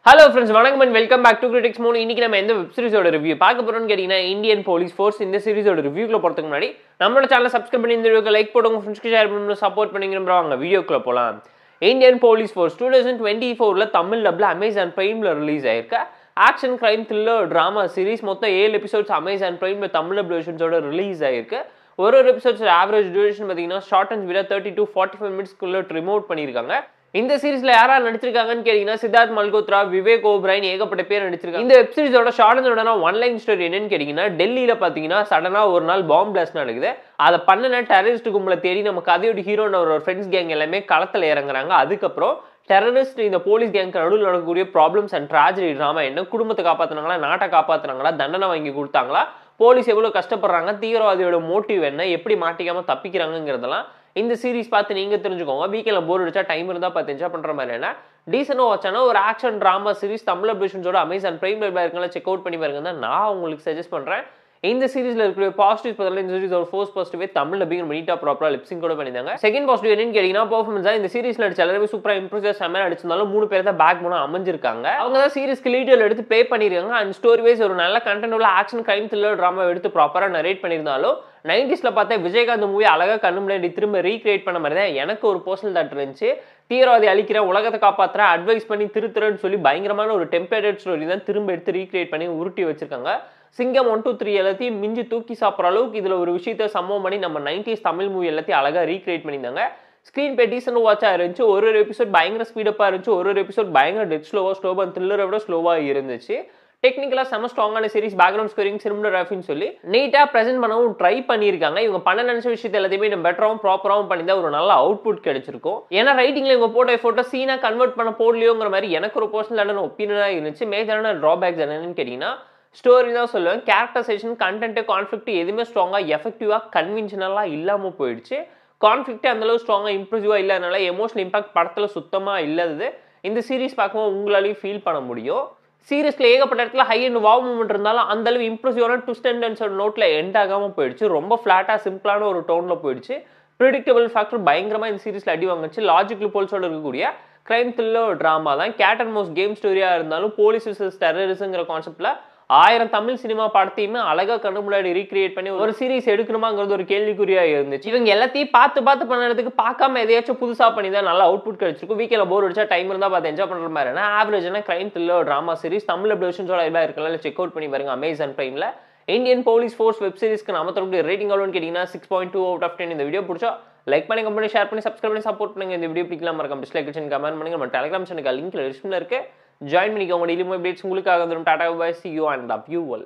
Hello friends, வணக்கம் and welcome back to Critics Moon. இன்னைக்கு நம்ம எந்த வெப் சீரிஸோட ரிவ்யூ பார்க்க போறோம்னு கேட்டீங்கன்னா இந்தியன் போலீஸ் ஃபோர்ஸ். இந்த சீரிஸோட ரிவ்யூக்குள்ள போறதுக்கு முன்னாடி நம்மளோட சேனலை சப்ஸ்கிரைப் பண்ணி இந்த வீடியோக்கு லைக் போடுங்க, ஃப்ரெண்ட்ஸ்க்கு ஷேர் பண்ணி சப்போர்ட் பண்ணிங்கறோம். வாங்க வீடியோக்குள்ள போலாம். இந்தியன் போலீஸ் ஃபோர்ஸ் 2024ல தமிழ் டப்ல அமேசான் பிரைம்ல ரிலீஸ் ஆயிருக்கு. Action crime thriller drama series மொத்தம் 7 எபிசோட்ஸ் அமேசான் பிரைம்ல தமிழ் டப் வெர்ஷன்ஸோட ரிலீஸ் ஆயிருக்கு. ஒரு எபிசோட்ஸ் ஆவரேஜ் டியூரேஷன் பாத்தீங்கன்னா ஷார்ட் அண்ட் ஸ்வீட்டா 30 to 45 மினிட்ஸ்க்குள்ள ரிமோட் பண்ணிருக்காங்க. இந்த சீரிஸ்ல யாரா நடிச்சிருக்காங்கன்னு கேட்டீங்கன்னா சித்தார்த் மல்கோத்ரா, விவேக் ஓப்ரைன் ஏகப்பட்ட பேர் நடிச்சிருக்காங்க. இந்த வெப் சீரிஸோட short and one line story என்னன்னு கேட்டீங்கன்னா, டெல்லியில பாத்தீங்கன்னா சடனா ஒரு நாள் பாம்பு பிளாஸ்ட் நடக்குது. அதை பண்ணன டெரரிஸ்ட் கும்பல தேடி நம்ம கதையோட ஹீரோன்னு ஒரு ஃப்ரெண்ட்ஸ் கேங் எல்லாமே களத்துல இறங்குறாங்க. அதுக்கப்புறம் டெரரிஸ்ட் இந்த போலீஸ் கேங்க்கு நடுவில் நடக்கக்கூடிய ப்ராப்ளம்ஸ் அண்ட் ட்ராஜடி ட்ராமா என்ன, குடும்பத்தை காப்பாத்துனாங்களா, நாட்டை காப்பாத்துனாங்களா, தண்டனை வாங்கி கொடுத்தாங்களா, போலீஸ் எவ்வளவு கஷ்டப்படுறாங்க, தீவிரவாதியோட மோட்டிவ் என்ன, எப்படி மாட்டிக்காம தப்பிக்கிறாங்கிறதெல்லாம் இந்த சீரிஸ் பார்த்து நீங்க தெரிஞ்சுக்கோங்க. வீக்கெண்ட்ல போர் அடிச்சா டைம் இருந்தா பார்த்து என்ஜாய் பண்ற மாதிரி என்ன டீசென்டா வாட்சான ஒரு ஆக்ஷன் டிராமா சீரிஸ் தமிழ் அப்டேஷன்ஸோட அமேசான் பிரைம் இருக்கலாம், செக் அவுட் பண்ணி பாருங்க தான் நான் உங்களுக்கு சஜஸ்ட் பண்றேன். இந்த சீரிஸ்ல இருக்கிற பாசிட்டிவ் பதில் இந்த சீரிஸ் ஒரு ஃபர்ஸ்ட் பாசிட்டிவே தமிழ்ல பீங்க நீட்டா ப்ராப்பரா லிப்சிங் கூட பண்ணிருந்தாங்க. செகண்ட் பாசிட்டிவ் என்னன்னு கேட்டீங்கன்னா பெர்ஃபார்மன்ஸ். இந்த சீரிஸ்ல நடிச்ச எல்லாருமே சூப்பரா இம்ப்ரூவ் செம்ம நடிச்சிருந்தாலும் 3 பேர் தான் பேக் போனா அமைஞ்சிருக்காங்க. அவங்க தான் சீரிஸ்க்கு லீடர் எடுத்து ப்ளே பண்ணிருக்காங்க. அண்ட் ஸ்டோரி வைஸ் ஒரு நல்ல கண்டென்ட் உள்ள ஆக்ஷன் கிரைம் த்ரில்லர் டிராமா எடுத்து ப்ராப்பரா நரேட் பண்ணியிருந்தாலும் 90ஸ்ல பார்த்தா விஜயகாந்த் மூவி அழகா கண்ணு முன்னாடி திரும்ப ரீக்ரியேட் பண்ண மாதிரி தான் எனக்கு ஒரு பர்சனல் தாட் இருந்துச்சு. தீவிரவாதி அழிக்கிறேன், உலகத்தை காப்பாற்றுறேன், அட்வைஸ் பண்ணி திருத்துறேன்னு சொல்லி பயங்கரமான ஒரு டெம்ப்ளேட்டட் ஸ்டோரி தான் திரும்ப எடுத்து ரீக்ரியேட் பண்ணி உருட்டி வச்சிருக்காங்க. சிங்கம் 1, 2, 3 எல்லாத்தையும் மிஞ்சி தூக்கி சாப்பிட்ற அளவுக்கு இதுல ஒரு விஷயத்த சம்பவம் பண்ணி நம்ம 90s தமிழ் மூவி எல்லாத்தையும் அழகா ரீக்ரியேட் பண்ணியிருந்தாங்க. ஸ்கிரீன் பே டீசென்ட் வாட்சா இருந்துச்சு. ஒரு எபிசோட் பயங்கர ஸ்பீடப்பா இருந்துச்சு, ஒரு எபிசோட் பயங்கர டெட் ஸ்லோவா த்ரில்லரை விட ஸ்லோவா இருந்துச்சு. டெக்னிக்கலா செம ஸ்ட்ராங்கான சீரிஸ், பேக்ரவுண்ட் ஸ்கோரிங் சினிமாட்டோகிராஃபின்னு சொல்லி நீட்டா பிரசென்ட் பண்ணவும் ட்ரை பண்ணியிருக்காங்க. இவங்க பண்ண நினைச்ச விஷயத்தை எல்லாத்தையுமே நம்ம பெட்டராகவும் ப்ராப்பராகவும் பண்ணிதான் ஒரு நல்ல அவுட்புட் கிடைச்சிருக்கும். ஏன்னா ரைட்டிங்ல இவங்க போட்டோ சீனா கன்வெர்ட் பண்ண போடலையோங்கிற மாதிரி எனக்கு ஒரு பர்சனலான ஒப்பீனியனா இருந்துச்சு. மேஜரான டிராபேக்ஸ் என்னன்னு கேட்டீங்கன்னா ஸ்டோரி தான் சொல்லுவேன். கேரக்டரைசேஷன், கண்டென்ட், கான்ஃபிளிக்ட் எதுவுமே ஸ்ட்ராங்கா எஃபெக்டிவா கன்வின்ஷனலா இல்லாம போயிடுச்சு. கான்ஃபிளிக்ட் அந்த அளவு ஸ்ட்ராங்கா இம்ப்ரெசிவா இல்லாதனால எமோஷனல் இம்பாக்ட் படத்துல சுத்தமா இல்லாதது இந்த சீரிஸ் பார்க்கும்போது உங்களாலையும் ஃபீல் பண்ண முடியும். சீரியஸ்ல ஏகப்பட்ட இடத்துல ஹை அண்ட் வாவ் மூமெண்ட் இருந்தாலும் அந்த அளவு இம்ப்ரெசிவான ட்விஸ்ட் அண்ட் டர்ன்ஸ் நோட்ல எண்ட் ஆகாம போயிடுச்சு. ரொம்ப ஃபிளாட்டா சிம்பிளான ஒரு டோன்ல போயிடுச்சு. ப்ரெடிக்டபிள் ஃபேக்டர் பயங்கரமா இந்த சீரிஸ்ல அடி வாங்குச்சு. லாஜிக்கல் போல்ஸோட இருக்கக்கூடிய கிரைம் த்ரில்லர் டிராமா தான். கேட் அண்ட் மவுஸ் கேம் ஸ்டோரியா இருந்தாலும் போலீஸ் விசஸ் டெரரிசம்ங்கிற கான்செப்ட்ல 1000 தமிழ் சினிமா படத்தையுமே அழகா கண்ணு முன்னாடி ரீக்ரியேட் பண்ணி ஒரு சீரிஸ் எடுக்கணுமாங்கிறது ஒரு கேள்விக்குறியா இருந்துச்சு. இவங்க எல்லாத்தையும் பார்த்து பண்ணதுக்கு பார்க்காம எதையாச்சும் புதுசா பண்ணி தான் நல்ல அவுட்புட் கிடைச்சிருக்கும். வீக்கெண்ட்ல போர் அடிச்சா டைம் இருந்தா பார்த்து என்ஜாய் பண்ற மாதிரி ஆவரேஜான crime thriller drama series Tamil வெர்ஷன்ஸோட இருக்கலாம், செக் அவுட் பண்ணி பாருங்க அமேசான் பிரைம்ல. இந்தியன் போலீஸ் ஃபோர்ஸ் வெப் சீரிஸ்க்கு நம்ம தரக்கூடிய ரேட்டிங் எவ்வளோன்னு கேட்டீங்கன்னா 6.2 out of 10. இந்த வீடியோ பிடிச்சா லைக் பண்ணி, கமெண்ட் பண்ணி, ஷேர் பண்ணி, சப்ஸ்கிரைப் பண்ணி சப்போர்ட் பண்ணுங்க. இந்த வீடியோ பிடிக்கலாம் மறக்காம டிஸ்லைக் கமெண்ட் பண்ணுங்க. நம்ம டெலிகிராம் சேனலுக்கு லிங்க் டிஸ்கிரிப்ஷன்ல இருக்கு, ஜாயின் பண்ணிக்கோங்க. டெய்லி அப்டேட்ஸ் உங்களுக்காக வந்துடும். Tata bye, see you and love you all.